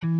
Hi,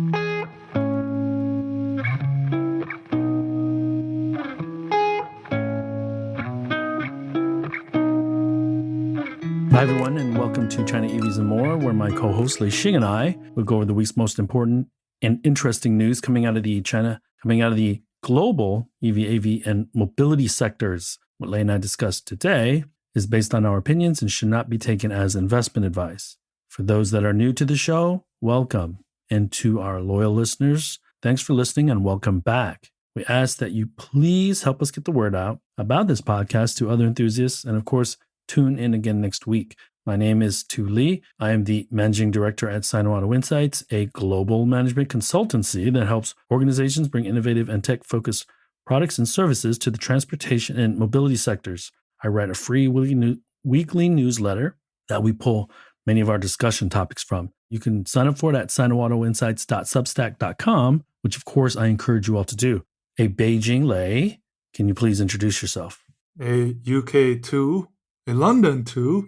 everyone, and welcome to China EVs and More, where my co-host Lei Xing and I will go over the week's most important and interesting news coming out of the global EV, AV, and mobility sectors. What Lei and I discussed today is based on our opinions and should not be taken as investment advice. For those that are new to the show, welcome. And to our loyal listeners, thanks for listening and welcome back. We ask that you please help us get the word out about this podcast to other enthusiasts, and of course, tune in again next week. My name is Tu Li. I am the managing director at Sino Insights, a global management consultancy that helps organizations bring innovative and tech-focused products and services to the transportation and mobility sectors. I write a free weekly newsletter that we pull many of our discussion topics from. You can sign up for it at sinoautoinsights.substack.com, which of course I encourage you all to do. Hey, Beijing Lei, can you please introduce yourself? A UK 2. In London too.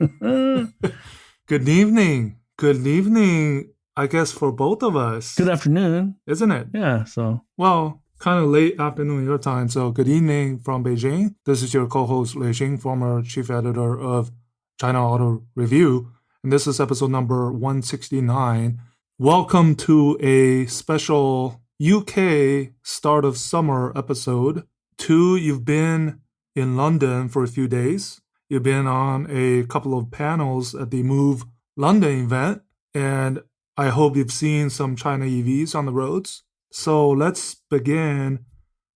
Good evening. Good evening, I guess, for both of us. Good afternoon. Isn't it? Yeah, so. Well, kind of late afternoon your time. So good evening from Beijing. This is your co-host Lei Xing, former chief editor of China Auto Review. And this is episode number 169. Welcome to a special UK start of summer episode. Tu, you've been in London for a few days. You've been on a couple of panels at the Move London event, and I hope you've seen some China EVs on the roads. So let's begin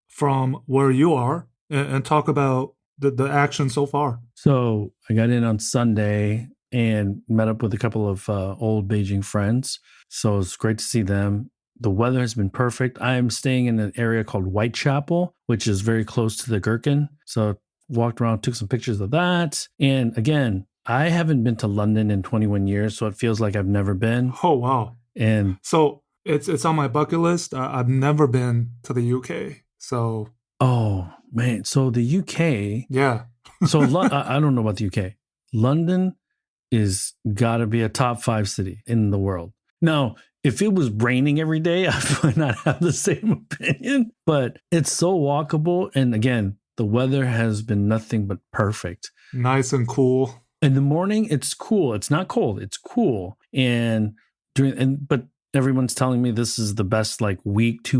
from where you are and talk about the action so far. So I got in on Sunday and met up with a couple of old Beijing friends. So it's great to see them. The weather has been perfect. I am staying in an area called Whitechapel, which is very close to the Gherkin. So walked around, took some pictures of that. And again, I haven't been to London in 21 years, so it feels like I've never been. Oh, wow. And so it's on my bucket list. I've never been to the UK. So. Oh, man. So the UK. Yeah. So I don't know about the UK. London is got to be a top 5 city in the world. Now, if it was raining every day, I might not have the same opinion, but it's so walkable. And again, the weather has been nothing but perfect. Nice and cool. In the morning, it's cool. It's not cold. It's cool. But everyone's telling me this is the best 2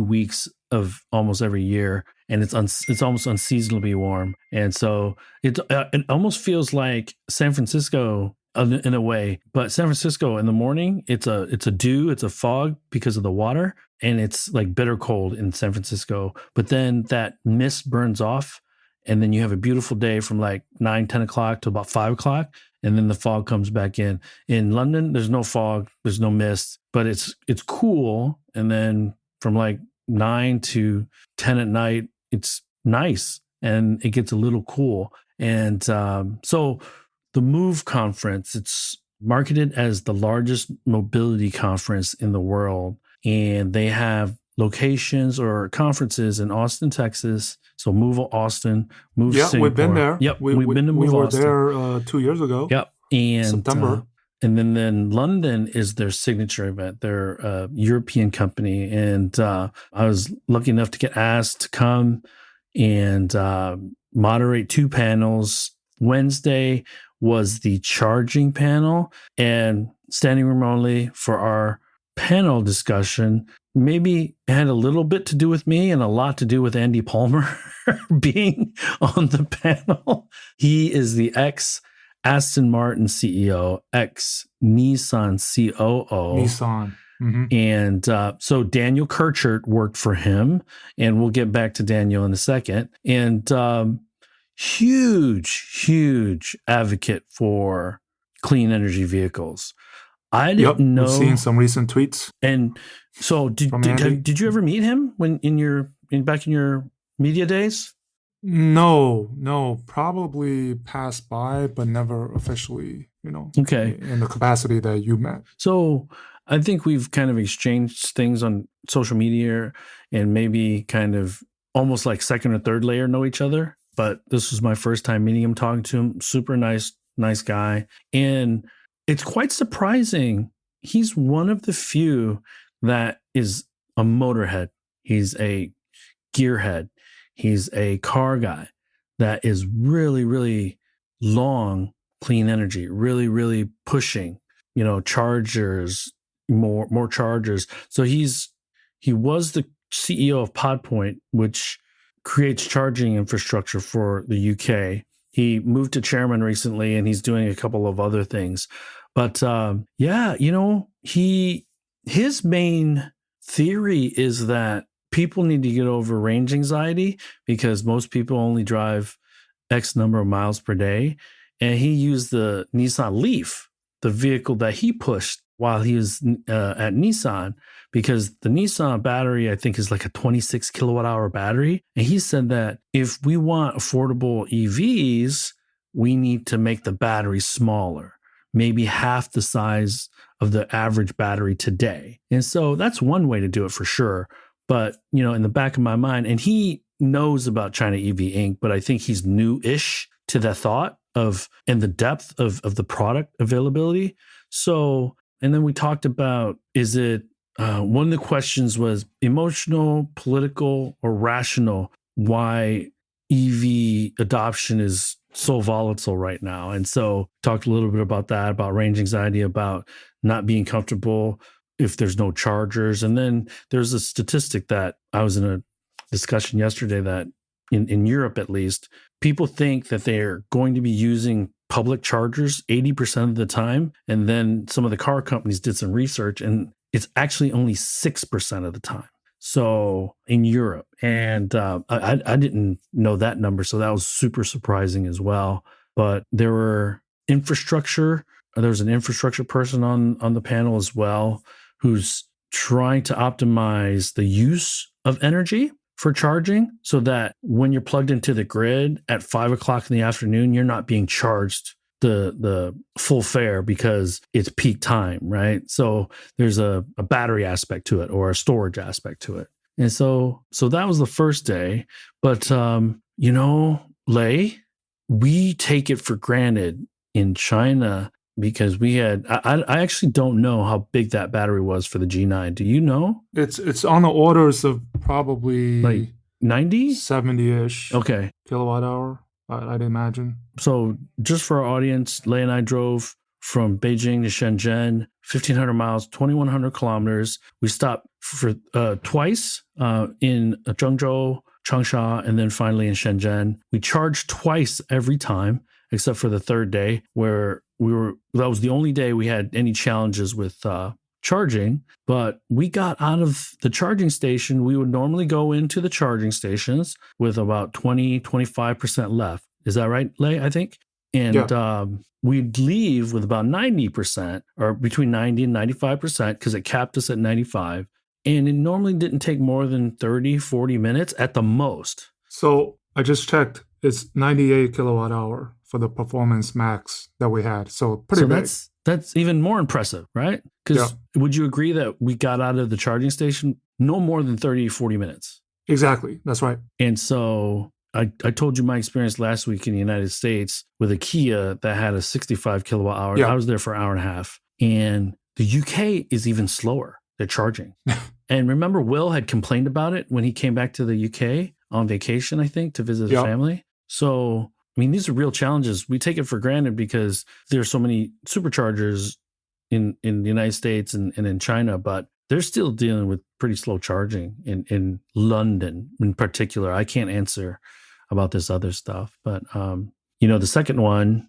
weeks of almost every year, and it's almost unseasonably warm. And so it almost feels like San Francisco in a way. But San Francisco in the morning, it's a dew, it's a fog because of the water, and it's like bitter cold in San Francisco. But then that mist burns off. And then you have a beautiful day from 9, 10 o'clock to about 5 o'clock. And then the fog comes back in. In London, there's no fog, there's no mist, but it's cool. And then from 9 to 10 at night, it's nice and it gets a little cool. And so the Move conference, it's marketed as the largest mobility conference in the world. And they have locations or conferences in Austin, Texas. So Move Austin, Move Singapore. Yeah, we've been there. Yep, we've been to Move Austin. We were there 2 years ago. Yep, and September. And then London is their signature event. They're a European company, and I was lucky enough to get asked to come and moderate 2 panels. Wednesday was the charging panel, and standing room only for our panel discussion. Maybe it had a little bit to do with me and a lot to do with Andy Palmer being on the panel. He is the ex-Aston Martin CEO, ex-Nissan COO. Nissan. Mm-hmm. And so Daniel Kirchert worked for him, and we'll get back to Daniel in a second. And huge advocate for clean energy vehicles. I didn't know. We've seen some recent tweets. And so, did you ever meet him when back in your media days? No, probably passed by, but never officially, Okay. in the capacity that you met. So I think we've kind of exchanged things on social media and maybe kind of almost like second or third layer know each other. But this was my first time meeting him, talking to him. Super nice guy. And it's quite surprising. He's one of the few that is a motorhead. He's a gearhead. He's a car guy that is really, really long clean energy, really, really pushing, chargers, more chargers. So he was the CEO of PodPoint, which creates charging infrastructure for the UK. He moved to chairman recently, and he's doing a couple of other things. But his main theory is that people need to get over range anxiety because most people only drive X number of miles per day. And he used the Nissan Leaf, the vehicle that he pushed while he was at Nissan, because the Nissan battery, I think, is like a 26 kilowatt hour battery. And he said that if we want affordable EVs, we need to make the battery smaller, maybe half the size of the average battery today. And so that's one way to do it for sure. But, in the back of my mind, and he knows about China EV Inc., but I think he's new-ish to the thought and the depth of the product availability. So, and then we talked about, is it, one of the questions was emotional, political, or rational, why EV adoption is so volatile right now. And so talked a little bit about that, about range anxiety, about not being comfortable if there's no chargers. And then there's a statistic that I was in a discussion yesterday that in Europe, at least, people think that they're going to be using public chargers 80% of the time. And then some of the car companies did some research, and it's actually only 6% of the time. So in Europe, and I didn't know that number. So that was super surprising as well. But there was an infrastructure person on the panel as well, who's trying to optimize the use of energy for charging so that when you're plugged into the grid at 5 o'clock in the afternoon, you're not being charged the full fare because it's peak time, right? So there's a battery aspect to it or a storage aspect to it. And so that was the first day. But, Lei, we take it for granted in China because I actually don't know how big that battery was for the G9. Do you know? It's on the orders of probably like 90? 70-ish Okay. kilowatt hour, I'd imagine. So just for our audience, Lei and I drove from Beijing to Shenzhen, 1,500 miles, 2,100 kilometers. We stopped for twice in Zhengzhou, Changsha, and then finally in Shenzhen. We charged twice every time, except for the third day where that was the only day we had any challenges with charging. But we got out of the charging station. We would normally go into the charging stations with about 25% left. Is that right, Lei, I think? And we'd leave with about 90% or between 90 and 95% because it capped us at 95. And it normally didn't take more than 30, 40 minutes at the most. So I just checked. It's 98 kilowatt hour for the Performance Max that we had. So pretty big. That's even more impressive, right? Because would you agree that we got out of the charging station no more than 30, 40 minutes? Exactly. That's right. And so I told you my experience last week in the United States with a Kia that had a 65 kilowatt hour. I was there for an hour and a half. And the UK is even slower. They're charging. And remember, Will had complained about it when he came back to the UK on vacation, I think, to visit his family. So, I mean, these are real challenges. We take it for granted because there's so many superchargers in the United States and in China, but they're still dealing with pretty slow charging in London in particular. I can't answer about this other stuff, but, the second one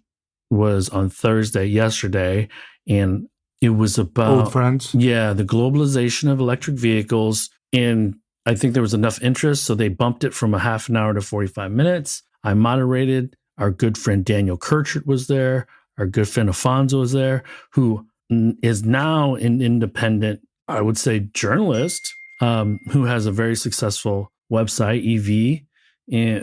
was on Thursday, yesterday, and it was about old friends. Yeah, the globalization of electric vehicles. And I think there was enough interest, so they bumped it from a half an hour to 45 minutes. I moderated. Our good friend Daniel Kirchert was there. Our good friend Afonso was there, who is now an independent, I would say, journalist, who has a very successful website, EV,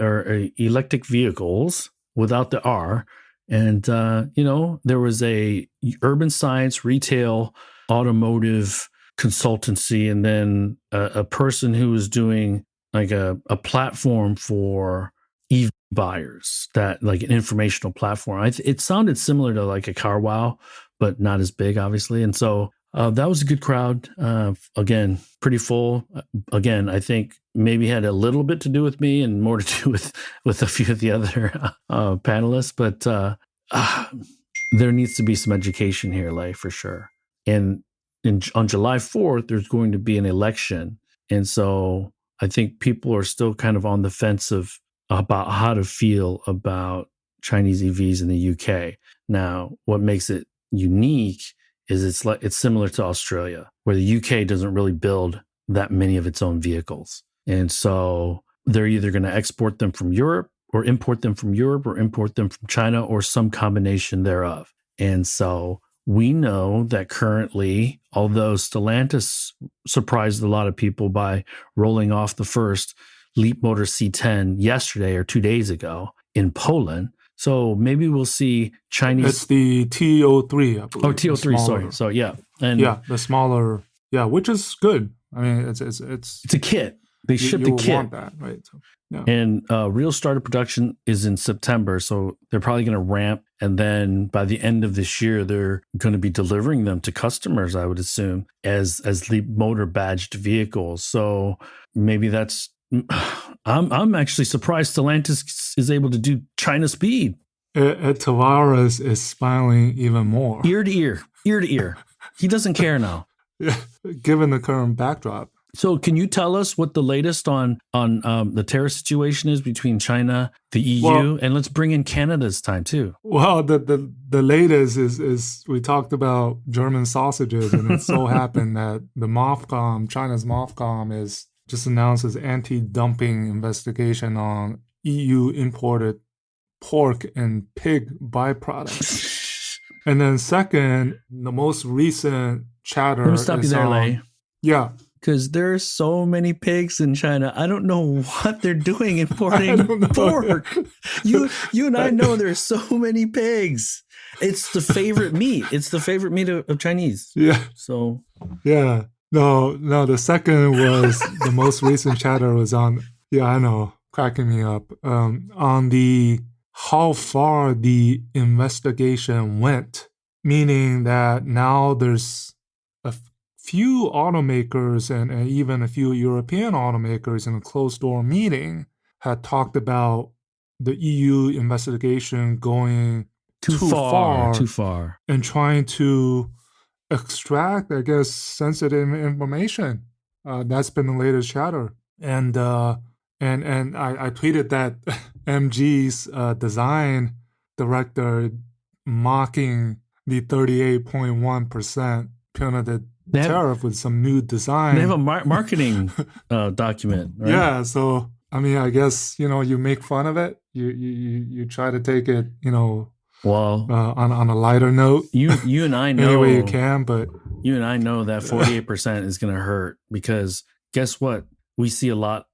or electric vehicles without the R. And, there was a urban science, retail, automotive consultancy, and then a person who was doing like a platform for EV buyers, that like an informational platform. It sounded similar to like a Car Wow, but not as big, obviously. And so That was a good crowd. Again, pretty full. Again, I think maybe had a little bit to do with me and more to do with a few of the other panelists. But there needs to be some education here, for sure. And on July 4th, there's going to be an election. And so I think people are still kind of on the fence about how to feel about Chinese EVs in the UK. Now, what makes it unique is it's similar to Australia, where the UK doesn't really build that many of its own vehicles. And so they're either going to export them from Europe or import them from Europe or import them from China or some combination thereof. And so we know that currently, although Stellantis surprised a lot of people by rolling off the first Leapmotor C10 yesterday or 2 days ago in Poland, so maybe we'll see Chinese. It's the T03, I believe. Oh, T03. Sorry. So yeah, and the smaller. Yeah, which is good. I mean, it's a kit. They ship the kit. Want that, right? So, yeah. And real start of production is in September, so they're probably going to ramp, and then by the end of this year, they're going to be delivering them to customers, I would assume, as Leapmotor badged vehicles. So maybe that's. I'm actually surprised Stellantis is able to do China speed. Tavares is smiling even more. Ear to ear. He doesn't care now. Yeah, given the current backdrop. So can you tell us what the latest on the tariff situation is between China, the EU, and let's bring in Canada's time too? Well, the latest is we talked about German sausages, and it so happened that the MOFCOM, China's MOFCOM, is just announced its anti-dumping investigation on EU imported pork and pig byproducts. And then second, the most recent chatter. Let me stop you there, Lei. Yeah. Because there's so many pigs in China. I don't know what they're doing importing pork. You and I know there's so many pigs. It's the favorite meat. It's the favorite meat of Chinese. Yeah. So. Yeah. No. The second was the most recent chatter was on. Yeah, I know, cracking me up. On the how far the investigation went, meaning that now there's a few automakers and even a few European automakers in a closed-door meeting had talked about the EU investigation going too far, and trying to extract, I guess, sensitive information. That's been the latest chatter. And I tweeted that MG's design director mocking the 38.1% punitive tariff with some new design. They have a marketing document, right? Yeah, so I mean, I guess you make fun of it. You try to take it, well, on a lighter note. You and I know any way you can, but you and I know that 48% is going to hurt, because guess what? We see a lot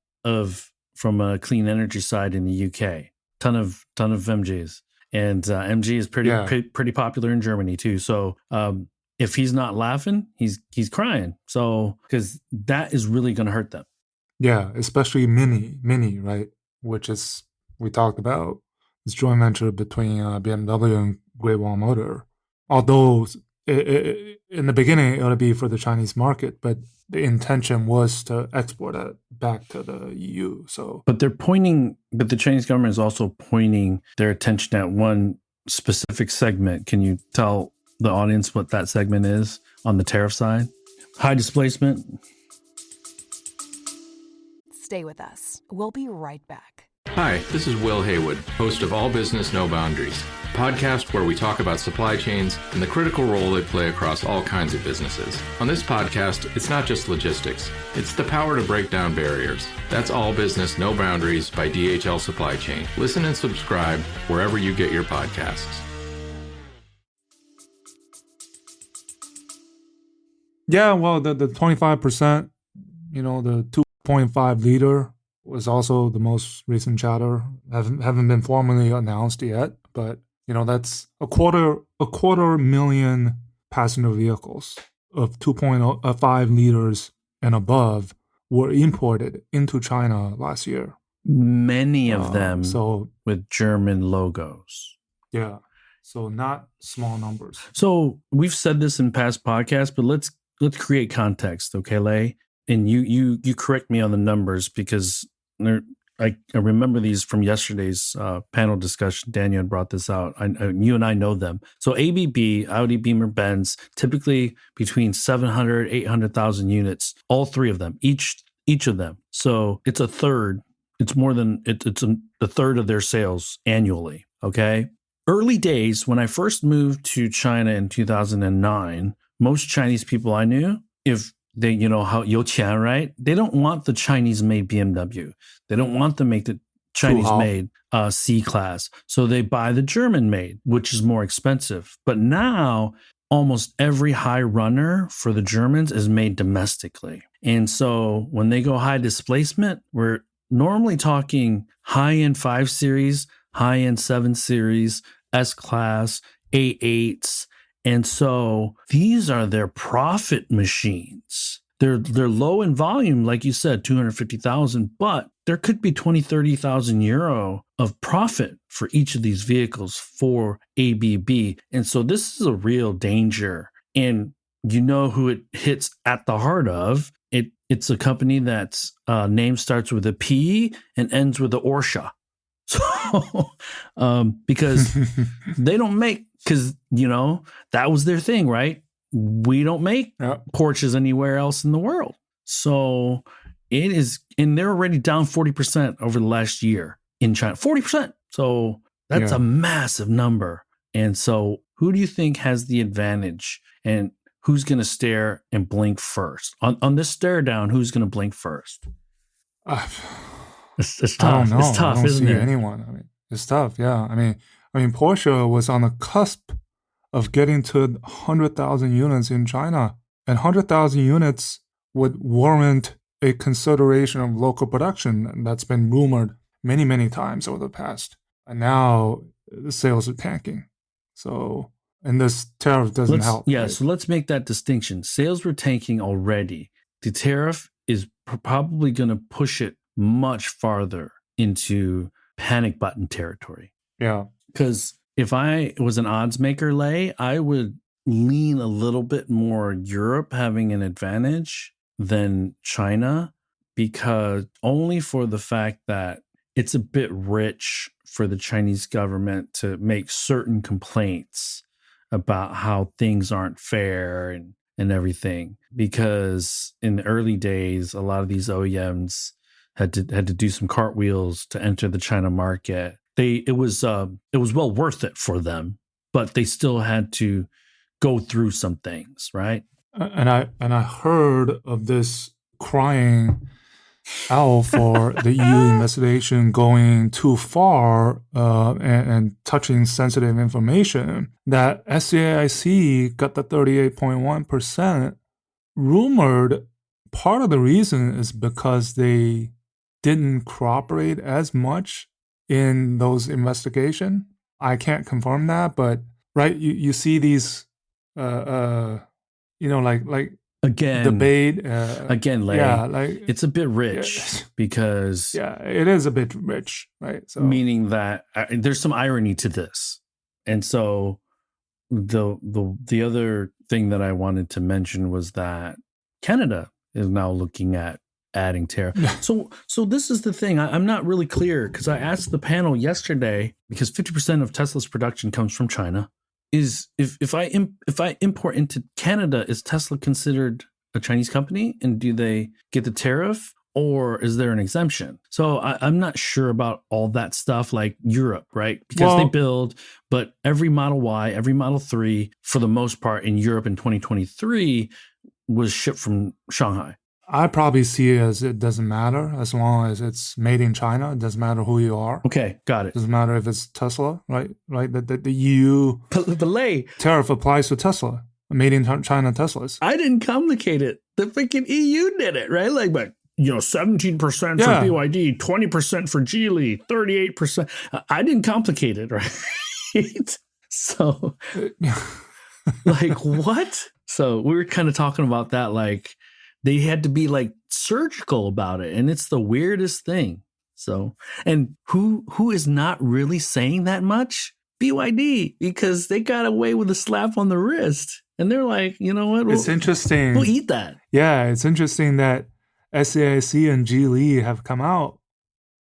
from a clean energy side in the UK. Ton of MGs, and MG is pretty popular in Germany too. So if he's not laughing, he's crying. So because that is really going to hurt them. Yeah, especially Mini, right? Which is, we talked about, this joint venture between BMW and Great Wall Motor. Although in the beginning it ought to be for the Chinese market, but the intention was to export it back to the EU. So, but the Chinese government is also pointing their attention at one specific segment. Can you tell the audience what that segment is on the tariff side? High displacement. Stay with us. We'll be right back. Hi, this is Will Haywood, host of All Business, No Boundaries, a podcast where we talk about supply chains and the critical role they play across all kinds of businesses. On this podcast, it's not just logistics, it's the power to break down barriers. That's All Business, No Boundaries by DHL Supply Chain. Listen and subscribe wherever you get your podcasts. Yeah, well, the 25%, the 2.5 liter was also the most recent chatter. Haven't been formally announced yet, but that's a quarter million passenger vehicles of 2.5 liters and above were imported into China last year. Many of them with German logos. Yeah. So not small numbers. So we've said this in past podcasts, but let's create context, okay, Lei? And you correct me on the numbers because I remember these from yesterday's panel discussion. Daniel brought this out. You and I know them. So ABB, Audi, Beamer, Benz, typically between 700, 800,000 units, all three of them, each of them. So it's a third. It's more than it's a third of their sales annually. Okay. Early days, when I first moved to China in 2009, most Chinese people I knew, if they, how 有钱, right? They don't want the Chinese-made BMW. They don't want to make the Chinese-made C-Class. So they buy the German-made, which is more expensive. But now, almost every high runner for the Germans is made domestically. And so when they go high displacement, we're normally talking high-end 5 Series, high-end 7 Series, S-Class, A8s. And so these are their profit machines. They're low in volume, like you said, 250,000, but there could be 20, 30,000 euro of profit for each of these vehicles for ABB. And so this is a real danger. And you know who it hits at the heart of? It's a company that's name starts with a P and ends with a Porsche. So, because they don't make, because, that was their thing, right? We don't make Porsches anywhere else in the world. So it is, and they're already down 40% over the last year in China, 40%. So that's a massive number. And so who do you think has the advantage and who's going to stare and blink first? On this stare down, who's going to blink first? It's tough. I don't know. It's tough, I don't isn't see it? anyone. It's tough. Yeah. I mean, Porsche was on the cusp of getting to 100,000 units in China, and 100,000 units would warrant a consideration of local production. And that's been rumored many, many times over the past. And now the sales are tanking. So, and this tariff doesn't help. Yeah. Right? So let's make that distinction. Sales were tanking already. The tariff is probably going to push it much farther into panic button territory. Yeah. Because if I was an odds maker, Lei, I would lean a little bit more Europe having an advantage than China, because only for the fact that it's a bit rich for the Chinese government to make certain complaints about how things aren't fair and everything. Because in the early days, a lot of these OEMs had to do some cartwheels to enter the China market. It was well worth it for them, but they still had to go through some things, right? And I heard of this crying out for the EU investigation going too far and touching sensitive information, that SAIC got the 38.1%. Rumored part of the reason is because they didn't cooperate as much in those investigation. I can't confirm that, but right, you see these like Again, debate again, Lei, like it's a bit rich because it is a bit rich, right? So meaning that there's some irony to this. And so the other thing that I wanted to mention was that Canada is now looking at adding tariff. So this is the thing. I'm not really clear, because I asked the panel yesterday, because 50% of Tesla's production comes from China. Is if I import into Canada, is Tesla considered a Chinese company, and do they get the tariff, or is there an exemption? So I'm not sure about all that stuff, like Europe, right? Because they build, but every Model Y, every Model 3, for the most part in Europe in 2023 was shipped from Shanghai. I probably see it as it doesn't matter as long as it's made in China. It doesn't matter who you are. Okay, got it. It doesn't matter if it's Tesla, right? The EU tariff applies to Tesla, made in China Teslas. I didn't complicate it. The freaking EU did it, right? Like, but 17% for BYD, 20% for Geely, 38%. I didn't complicate it, right? So, like, what? So we were kind of talking about that, like, they had to be like surgical about it, and it's the weirdest thing. So, and who is not really saying that much? BYD, because they got away with a slap on the wrist. And they're like, you know what? It's interesting. We'll eat that. Yeah, it's interesting that SAIC and Geely have come out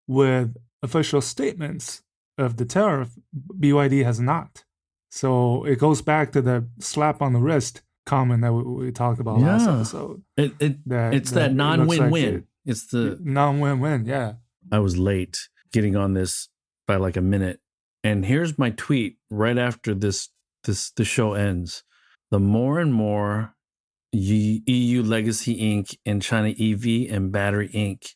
with official statements of the tariff. BYD has not. So it goes back to the slap on the wrist comment that we talked about last episode. It's that non-win-win. It's the non-win-win, yeah. I was late getting on this by like a minute. And here's my tweet right after the show ends. The more and more EU Legacy Inc. and China EV and Battery Inc.,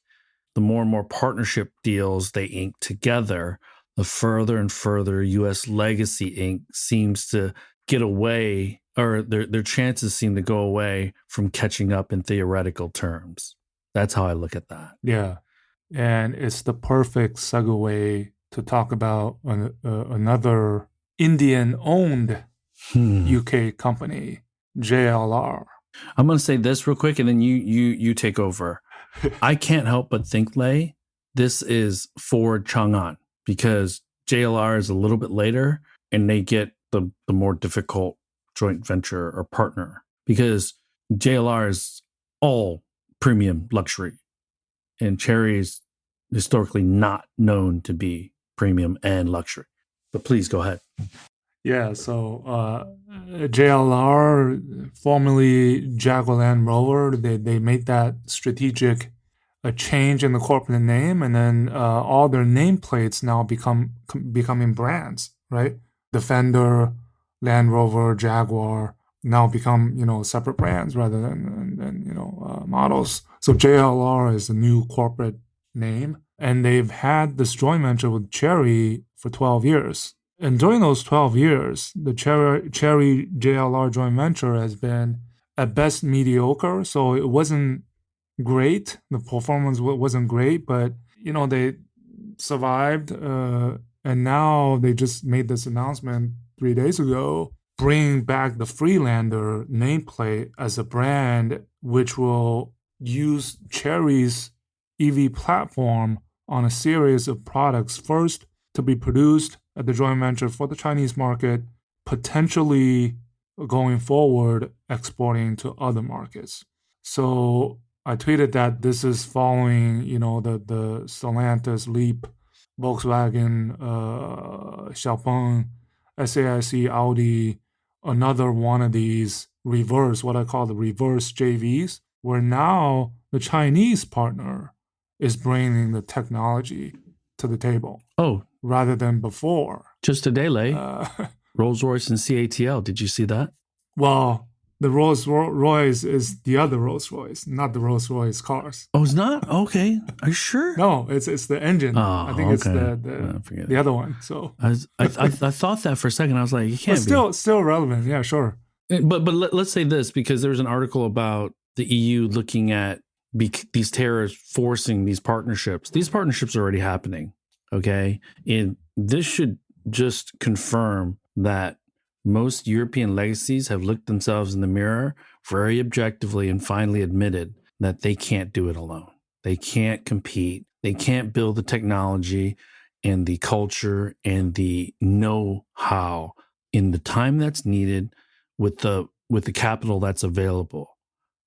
the more and more partnership deals they ink together, the further and further US Legacy Inc. seems to get away, or their chances seem to go away from catching up in theoretical terms. That's how I look at that. Yeah. And it's the perfect segue to talk about another Indian-owned UK company, JLR. I'm going to say this real quick, and then you take over. I can't help but think, Lei, this is Ford Chang'an, because JLR is a little bit later, and they get the more difficult joint venture or partner, because JLR is all premium luxury, and Chery is historically not known to be premium and luxury. But please go ahead. Yeah, so JLR, formerly Jaguar Land Rover, they made that strategic change in the corporate name, and then all their nameplates now becoming brands, right? Defender, Land Rover, Jaguar now become separate brands rather than models. So JLR is the new corporate name, and they've had this joint venture with Chery for 12 years. And during those 12 years, the Chery JLR joint venture has been at best mediocre. So it wasn't great. The performance wasn't great, but they survived. And now they just made this announcement 3 days ago, bringing back the Freelander nameplate as a brand, which will use Chery's EV platform on a series of products, first to be produced at the joint venture for the Chinese market, potentially going forward exporting to other markets. So I tweeted that this is following, the Stellantis, Leap, Volkswagen, Xiaopeng, SAIC, Audi, another one of these what I call the reverse JVs, where now the Chinese partner is bringing the technology to the table. Oh, rather than before. Just today, Lei, Rolls-Royce and CATL. Did you see that? Well, the Rolls-Royce is the other Rolls-Royce, not the Rolls-Royce cars. Oh, it's not? Okay. Are you sure? No, it's the engine. I think it's the other one. So I thought that for a second. I was like, you can't be. Still relevant. Yeah, sure. But let's say this, because there was an article about the EU looking at these tariffs forcing these partnerships. These partnerships are already happening. Okay. And this should just confirm that most European legacies have looked themselves in the mirror very objectively and finally admitted that they can't do it alone. They can't compete. They can't build the technology and the culture and the know-how in the time that's needed with the capital that's available.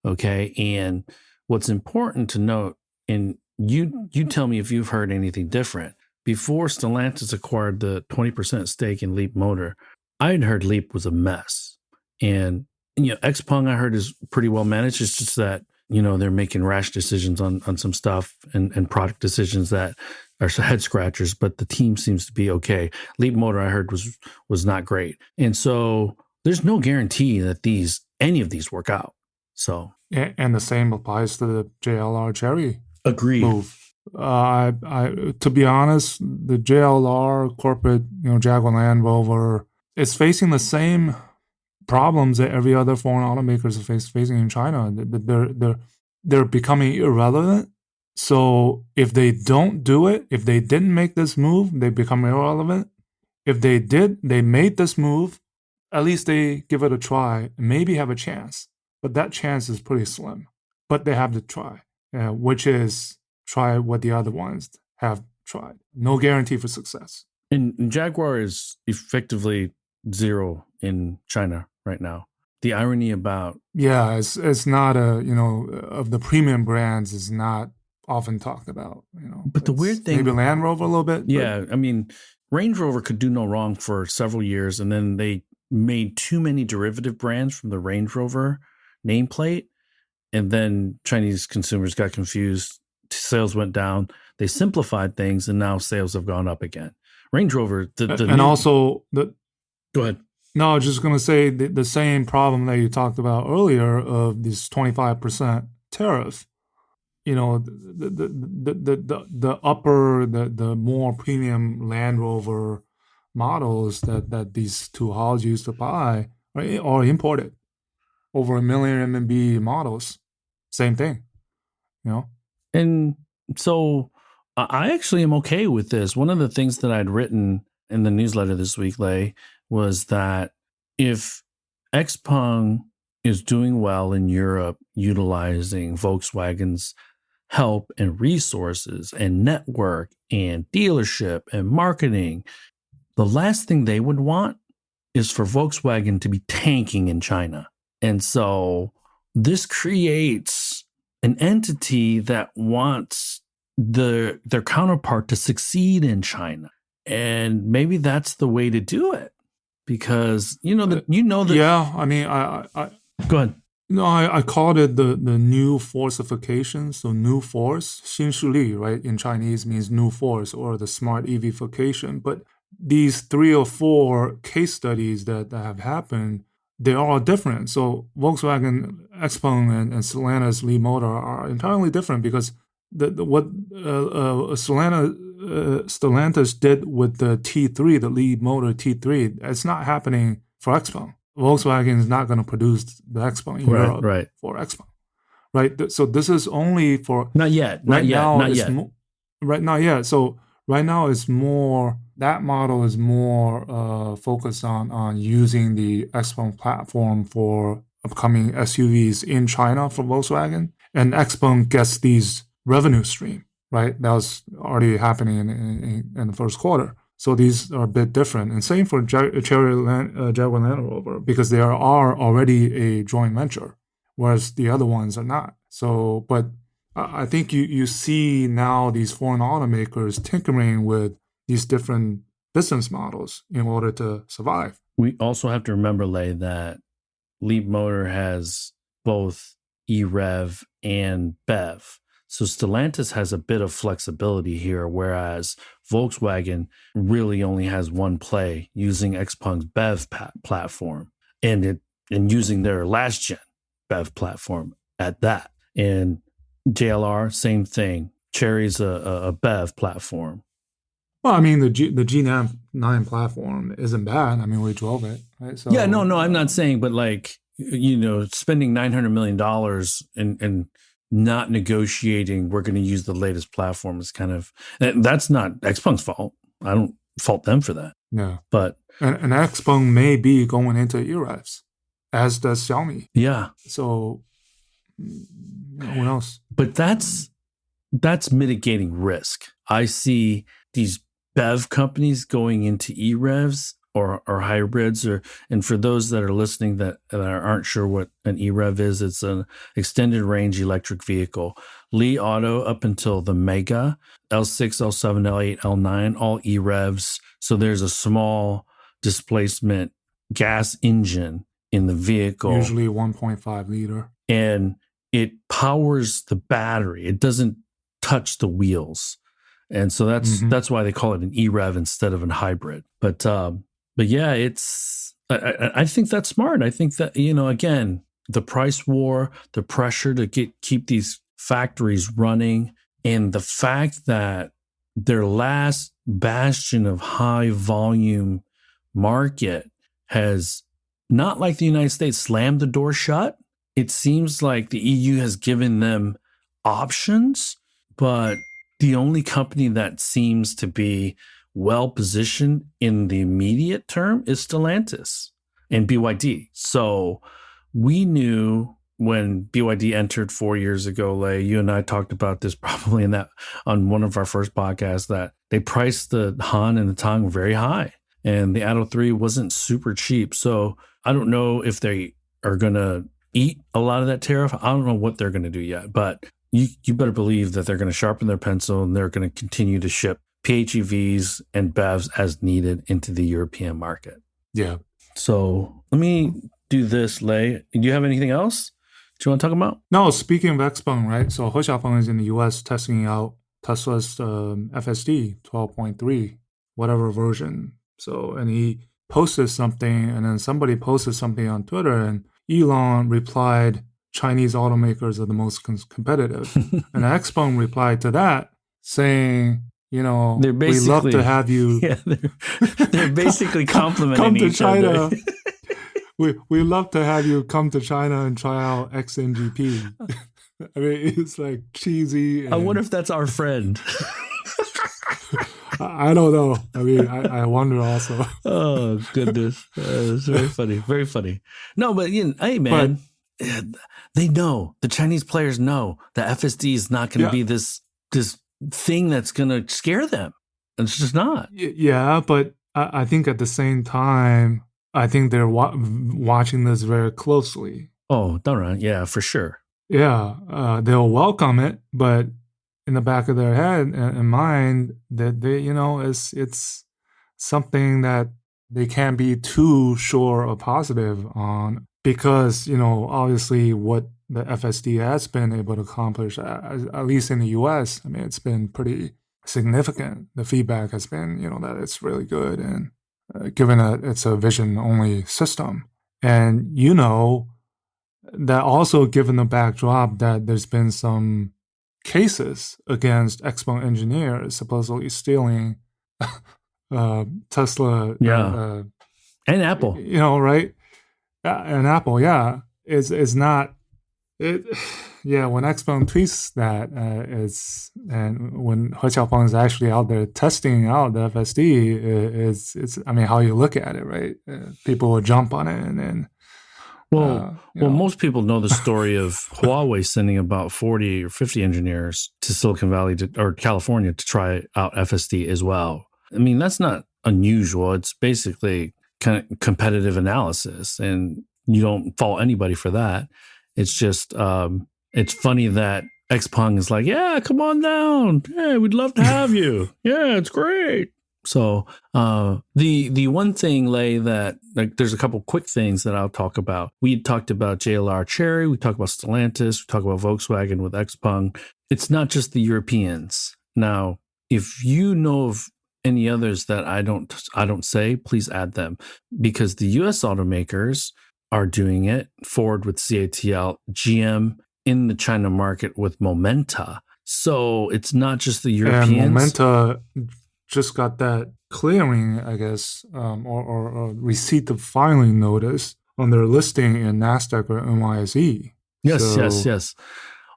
Okay. And what's important to note, and you tell me if you've heard anything different. Before Stellantis acquired the 20% stake in Leap Motor, I had heard Leap was a mess. And, XPeng I heard is pretty well managed. It's just that, they're making rash decisions on some stuff and product decisions that are head scratchers, but the team seems to be okay. Leap Motor I heard was not great. And so there's no guarantee that any of these work out. So. And the same applies to the JLR Chery move. To be honest, the JLR corporate, Jaguar Land Rover, is facing the same problems that every other foreign automakers are facing in China. They're becoming irrelevant. So if they don't do it, if they didn't make this move, they become irrelevant. If they made this move, at least they give it a try and maybe have a chance. But that chance is pretty slim. But they have to try, which is try what the other ones have tried. No guarantee for success. And Jaguar is effectively zero in China right now. The irony about it's not of the premium brands is not often talked about. But the weird thing, maybe Land Rover a little bit. Yeah, I mean, Range Rover could do no wrong for several years, and then they made too many derivative brands from the Range Rover nameplate, and then Chinese consumers got confused. Sales went down. They simplified things, and now sales have gone up again. Range Rover, also the. Go ahead. No, I was just going to say the same problem that you talked about earlier of this 25% tariff. The more premium Land Rover models that these two hauls used to buy are imported. Over 1 million RMB models, same thing. And so I actually am okay with this. One of the things that I'd written in the newsletter this week, Lei, was that if XPeng is doing well in Europe, utilizing Volkswagen's help and resources and network and dealership and marketing, the last thing they would want is for Volkswagen to be tanking in China. And so this creates an entity that wants their counterpart to succeed in China. And maybe that's the way to do it. Because that. Yeah, I mean, I go ahead. No, I called it the new forcification. So new force, 新势力, right? In Chinese means new force or the smart EVification. But these 3 or 4 case studies that have happened, they're all different. So Volkswagen, XPeng, and Stellantis Leapmotor are entirely different because what Stellantis did with the T3, the Leapmotor T3, it's not happening for XPeng. Volkswagen is not going to produce the XPeng in Europe for XPeng, right? So this is only for not yet. Not yet. So right now it's more, that model is more focused on using the XPeng platform for upcoming SUVs in China for Volkswagen, and XPeng gets these revenue stream, right? That was already happening in the first quarter. So these are a bit different. And same for Jaguar Land Rover, because they are already a joint venture, whereas the other ones are not. So, but I think you see now these foreign automakers tinkering with these different business models in order to survive. We also have to remember, Lei, that Leapmotor has both EREV and BEV. So Stellantis has a bit of flexibility here, whereas Volkswagen really only has one play using XPeng's BEV platform and using their last gen BEV platform at that. And JLR, same thing. Chery's a BEV platform. Well, I mean, the G9 platform isn't bad. I mean, we drove it, right? So, yeah, no, I'm not saying, but spending $900 million and not negotiating, we're going to use the latest platform is kind of, that's not XPeng's fault. I don't fault them for that. Yeah. But and XPeng may be going into EREVs, as does Xiaomi. Yeah. So who knows? But that's mitigating risk. I see these BEV companies going into EREVs or hybrids, and for those that are listening that aren't sure what an EREV is, it's an extended range electric vehicle. Li Auto up until the Mega, L6, L7, L8, L9, all EREVs. So there's a small displacement gas engine in the vehicle. Usually 1.5 liter. And it powers the battery. It doesn't touch the wheels. And so that's why they call it an EREV instead of a hybrid. But yeah, I think that's smart. I think that, again, the price war, the pressure to keep these factories running, and the fact that their last bastion of high volume market has, not like the United States, slammed the door shut. It seems like the EU has given them options, but the only company that seems to be well positioned in the immediate term is Stellantis and BYD. So we knew when BYD entered 4 years ago, Lei, you and I talked about this probably on one of our first podcasts, that they priced the Han and the Tang very high, and the Atto 3 wasn't super cheap. So I don't know if they are going to eat a lot of that tariff. I don't know what they're going to do yet, but you better believe that they're going to sharpen their pencil, and they're going to continue to ship PHEVs and BEVs as needed into the European market. Yeah. So let me do this, Lei. Do you have anything else you want to talk about? No, speaking of XPeng, right? So He Xiaopeng is in the US testing out Tesla's FSD 12.3, whatever version. So, and he posted something, and then somebody posted something on Twitter, and Elon replied, Chinese automakers are the most competitive. And XPeng replied to that saying, we love to have you. Yeah, they're basically complimenting come to each China. other. we love to have you come to China and try out XNGP. I mean, it's like cheesy. And I wonder if that's our friend. I don't know. I mean, I wonder also. Oh, goodness. It's very funny. Very funny. No, but hey, man, they know. The Chinese players know that FSD is not going to be this thing that's going to scare them. It's just not. Yeah, but I think at the same time, I think they're watching this very closely. Oh, all right. Yeah, for sure. Yeah, they'll welcome it, but in the back of their head and mind that they, it's something that they can't be too sure or positive on, because, obviously what the FSD has been able to accomplish, at least in the US, I mean, it's been pretty significant. The feedback has been, that it's really good, and given that it's a vision-only system. And, that also given the backdrop that there's been some cases against XPeng engineers supposedly stealing Tesla. Yeah. And Apple. Right? And Apple, yeah. Is not... When XPeng tweets that, and when He Xiaopeng is actually out there testing out the FSD, it's I mean, how you look at it, right? People will jump on it, and then... most people know the story of Huawei sending about 40 or 50 engineers to Silicon Valley or California to try out FSD as well. I mean, that's not unusual. It's basically kind of competitive analysis, and you don't fault anybody for that. It's just, it's funny that XPeng is like, yeah, come on down. Hey, we'd love to have you. Yeah, it's great. So the one thing, Lei, that there's a couple quick things that I'll talk about. We talked about JLR, Chery. We talked about Stellantis. We talked about Volkswagen with XPeng. It's not just the Europeans. Now, if you know of any others that I don't say, please add them, because the U.S. automakers are doing it. Ford with CATL, GM in the China market with Momenta. So it's not just the Europeans. And Momenta just got that clearing, I guess, or receipt of filing notice on their listing in NASDAQ or NYSE. Yes.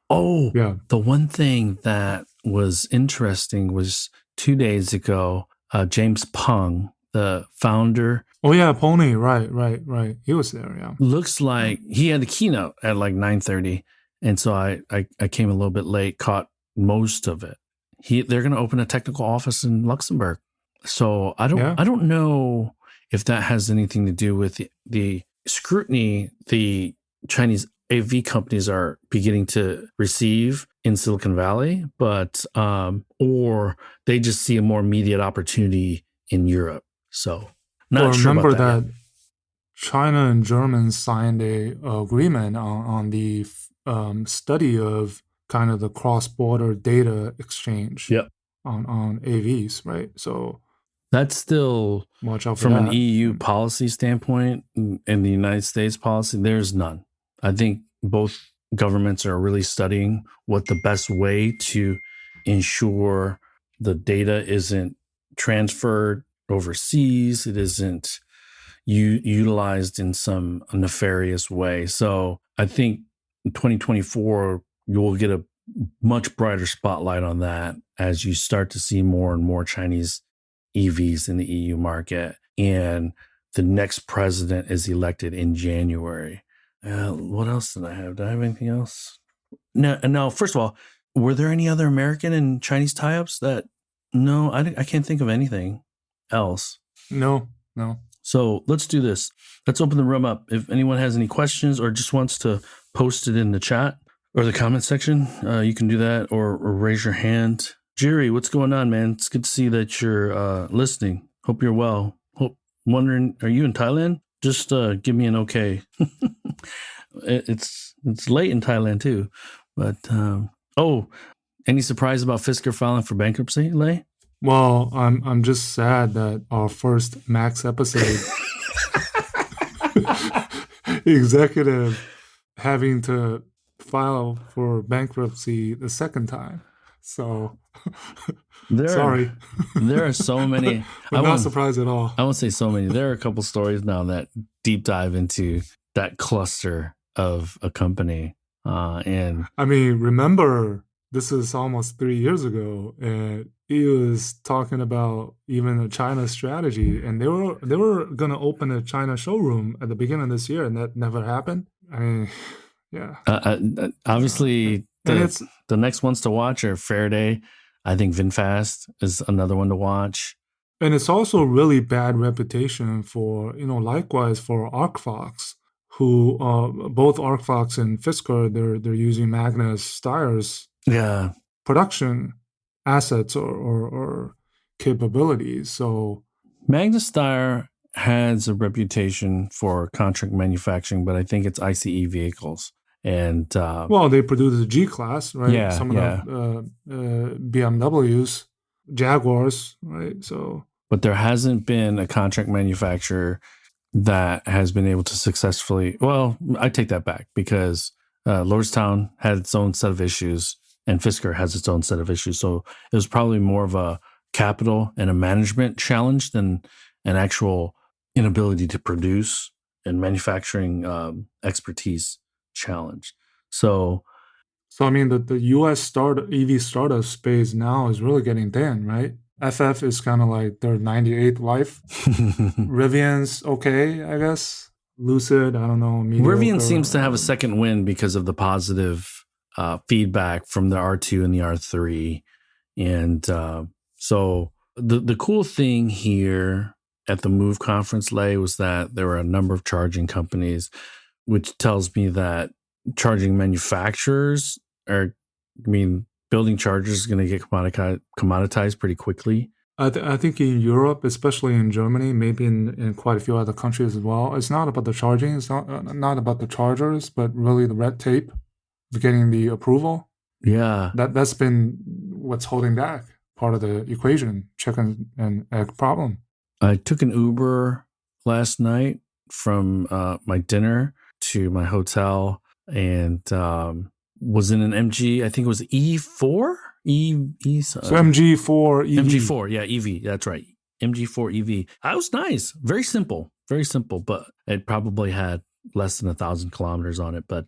Oh, yeah. The one thing that was interesting was 2 days ago, James Peng, the founder. Oh, yeah, Pony. Right. He was there, yeah. Looks like he had the keynote at like 9:30. And so I came a little bit late, caught most of it. They're going to open a technical office in Luxembourg. So I don't know if that has anything to do with the scrutiny the Chinese AV companies are beginning to receive in Silicon Valley, but or they just see a more immediate opportunity in Europe. So not sure remember about that China and Germany signed a agreement on the study of kind of the cross-border data exchange on AVs, right? So that's still, watch out for from that. an EU policy standpoint and the United States policy, there's none. I think both governments are really studying what the best way to ensure the data isn't transferred overseas, it isn't utilized in some nefarious way. So I think in 2024, you will get a much brighter spotlight on that as you start to see more and more Chinese EVs in the EU market. And the next president is elected in January. What else did I have? Did I have anything else? No. First of all, were there any other American and Chinese tie-ups that? No, I can't think of anything else. No. So let's do this. Let's open the room up. If anyone has any questions or just wants to post it in the chat or the comment section, you can do that or raise your hand. Jerry, what's going on, man? It's good to see that you're listening. Hope you're well. Wondering, are you in Thailand? Just give me an okay. It's late in Thailand too. But, any surprise about Fisker filing for bankruptcy, Lei? Well, I'm just sad that our first Max episode executive having to file for bankruptcy the second time. So sorry. There are so many. I'm not surprised at all. I won't say so many. There are a couple stories now that deep dive into that cluster of a company. And I mean, remember, this is almost 3 years ago, and he was talking about even a China strategy, and they were going to open a China showroom at the beginning of this year, and that never happened. I mean, yeah. Obviously, the next ones to watch are Faraday. I think VinFast is another one to watch. And it's also really bad reputation for, likewise for ArcFox, who both ArcFox and Fisker, they're using Magna Steyer's production assets or capabilities. So Magna Steyr has a reputation for contract manufacturing, but I think it's ICE vehicles. And they produce the G-Class, right? Yeah, Some of the BMWs, Jaguars, right? So, but there hasn't been a contract manufacturer that has been able to successfully. Well, I take that back because Lordstown had its own set of issues, and Fisker has its own set of issues. So it was probably more of a capital and a management challenge than an actual inability to produce and manufacturing expertise challenge. So I mean, the U.S. EV startup space now is really getting thin, right? FF is kind of like their 98th life. Rivian's okay, I guess. Lucid, I don't know. Rivian seems to have a second win because of the positive feedback from the R2 and the R3. And so the cool thing here at the MOVE conference, Lei, was that there were a number of charging companies, which tells me that charging manufacturers building chargers is going to get commoditized pretty quickly. I think in Europe, especially in Germany, maybe in quite a few other countries as well, it's not about the charging, it's not about the chargers, but really the red tape of getting the approval. Yeah. That's been what's holding back part of the equation, chicken and egg problem. I took an Uber last night from my dinner to my hotel and was in an MG, I think it was E4? So MG4 EV. MG4, yeah, EV, that's right. MG4 EV. That was nice. Very simple, but it probably had less than 1,000 kilometers on it, but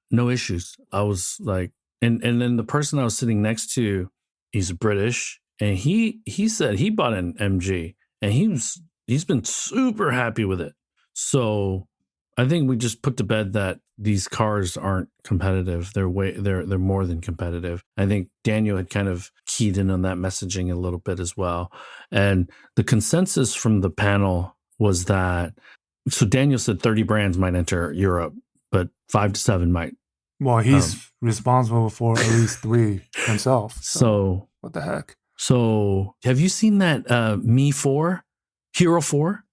no issues. I was like, and then the person I was sitting next to, he's British, and he said he bought an MG, and he's been super happy with it. So I think we just put to bed that these cars aren't competitive. They're more than competitive. I think Daniel had kind of keyed in on that messaging a little bit as well. And the consensus from the panel was that, so Daniel said 30 brands might enter Europe, but 5 to 7 might. Well, he's responsible for at least 3 himself. So what the heck? So have you seen that Hero 4?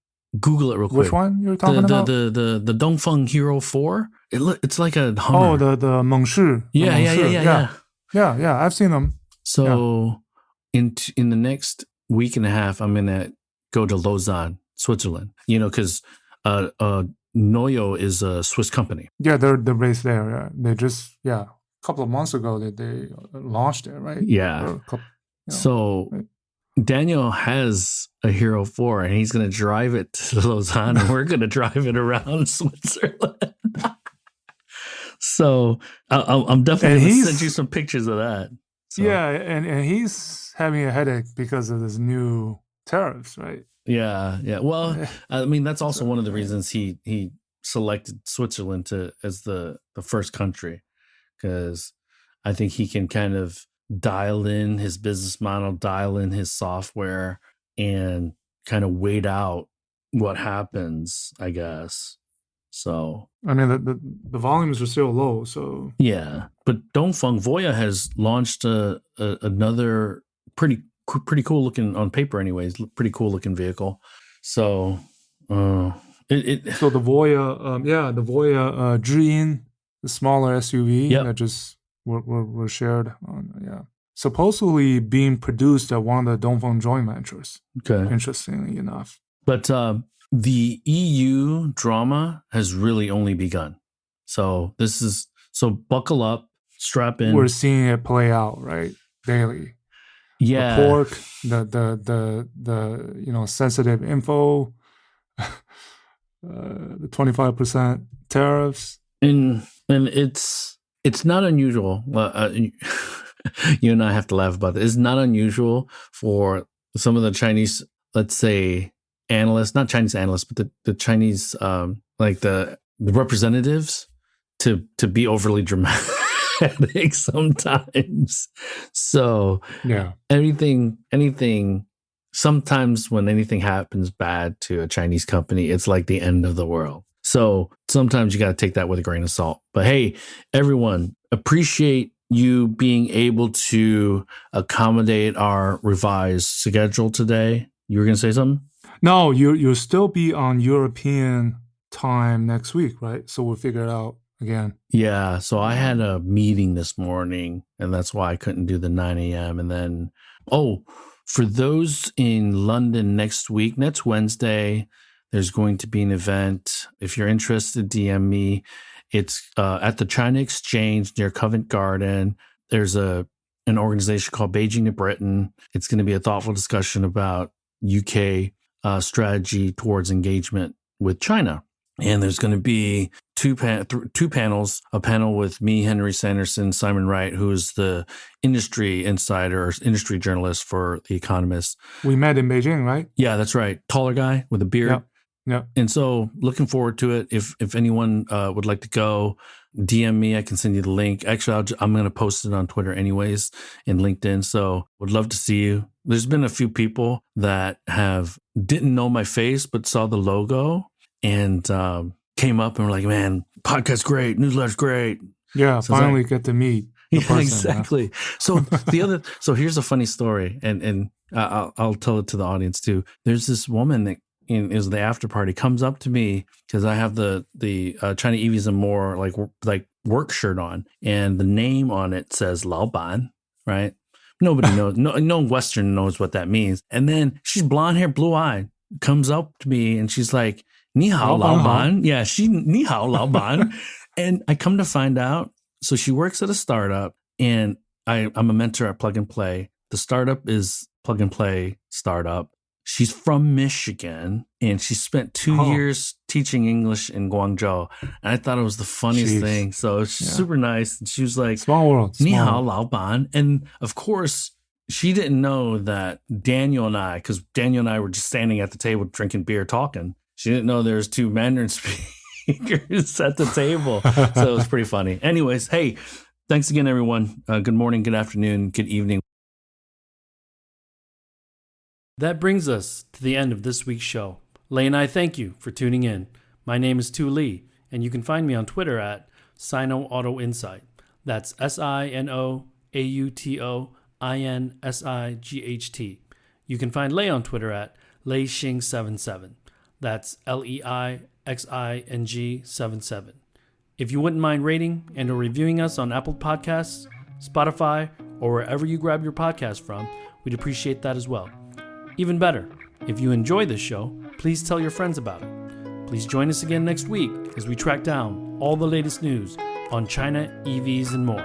Google it real quick. Which one you're talking about? The Dongfeng Hero 4. It's like a Hummer. Oh, the Mengshi. Yeah. I've seen them. So in the next week and a half, I'm gonna go to Lausanne, Switzerland. Because Neue is a Swiss company. Yeah, they're based there. Yeah. They just a couple of months ago that they launched it, right? Yeah. So. Right. Daniel has a Hero 4 and he's going to drive it to Lausanne and we're going to drive it around Switzerland. So I'm definitely going to send you some pictures of that. So. Yeah, and he's having a headache because of this new tariffs, right? Yeah. Well, I mean, that's also one of the reasons he selected Switzerland as the first country, because I think he can kind of dial in his business model, dial in his software, and kind of wait out what happens, I guess. So I mean, the volumes are still low, so yeah. But Dongfeng Voya has launched another pretty cool looking, on paper anyways, pretty cool looking vehicle. So so the Voya, the Voya Zhiyin, the smaller SUV that just were shared on, supposedly being produced at one of the Dongfeng joint ventures. Okay. Interestingly enough. But the EU drama has really only begun. So buckle up, strap in. We're seeing it play out, right? Daily. Yeah. The pork, the sensitive info, the 25% tariffs. And it's not unusual. You and I have to laugh about this. It's not unusual for some of the Chinese, let's say, analysts, not Chinese analysts, but the Chinese, like the representatives to be overly dramatic sometimes. So anything, sometimes when anything happens bad to a Chinese company, it's like the end of the world. So sometimes you got to take that with a grain of salt. But hey, everyone, appreciate you being able to accommodate our revised schedule today. You were going to say something? No, you'll still be on European time next week, right? So we'll figure it out again. Yeah, so I had a meeting this morning, and that's why I couldn't do the 9 a.m. And then, for those in London next week, next Wednesday, there's going to be an event. If you're interested, DM me. It's at the China Exchange near Covent Garden. There's an organization called Beijing to Britain. It's going to be a thoughtful discussion about UK strategy towards engagement with China. And there's going to be two panels, a panel with me, Henry Sanderson, Simon Wright, who is the industry insider, or industry journalist for The Economist. We met in Beijing, right? Yeah, that's right. Taller guy with a beard. Yeah. And so looking forward to it. If anyone would like to go, DM me. I can send you the link. Actually, I'm going to post it on Twitter anyways and LinkedIn. So would love to see you. There's been a few people that didn't know my face, but saw the logo and came up and were like, man, podcast's great. Newsletter's great. Yeah, so finally get to meet the person. Exactly. So so here's a funny story. And I'll tell it to the audience too. There's this woman that is the after party, comes up to me because I have the China EVs and More like work shirt on, and the name on it says Lao Ban, right? Nobody knows. No Western knows what that means. And then she's blonde hair, blue eye, comes up to me and she's like, "Ni hao, Lao Ban." Yeah, ni hao, Lao Ban. And I come to find out, so she works at a startup, and I'm a mentor at Plug and Play. The startup is Plug and Play startup. She's from Michigan, and she spent 2 years teaching English in Guangzhou. And I thought it was the funniest thing. So it's super nice. And she was like, small world. Ni hao, Lao Ban. And of course, she didn't know that Daniel and I, because Daniel and I were just standing at the table drinking beer, talking. She didn't know there's two Mandarin speakers at the table. So it was pretty funny. Anyways, hey, thanks again, everyone. Good morning, good afternoon, good evening. That brings us to the end of this week's show. Lei and I thank you for tuning in. My name is Tu Lee, and you can find me on Twitter at Sino Auto Insight. That's SinoAutoInsight. You can find Lei on Twitter at LeiXing77. That's LEIXING77. If you wouldn't mind rating and or reviewing us on Apple Podcasts, Spotify, or wherever you grab your podcast from, we'd appreciate that as well. Even better, if you enjoy this show, please tell your friends about it. Please join us again next week as we track down all the latest news on China, EVs, and more.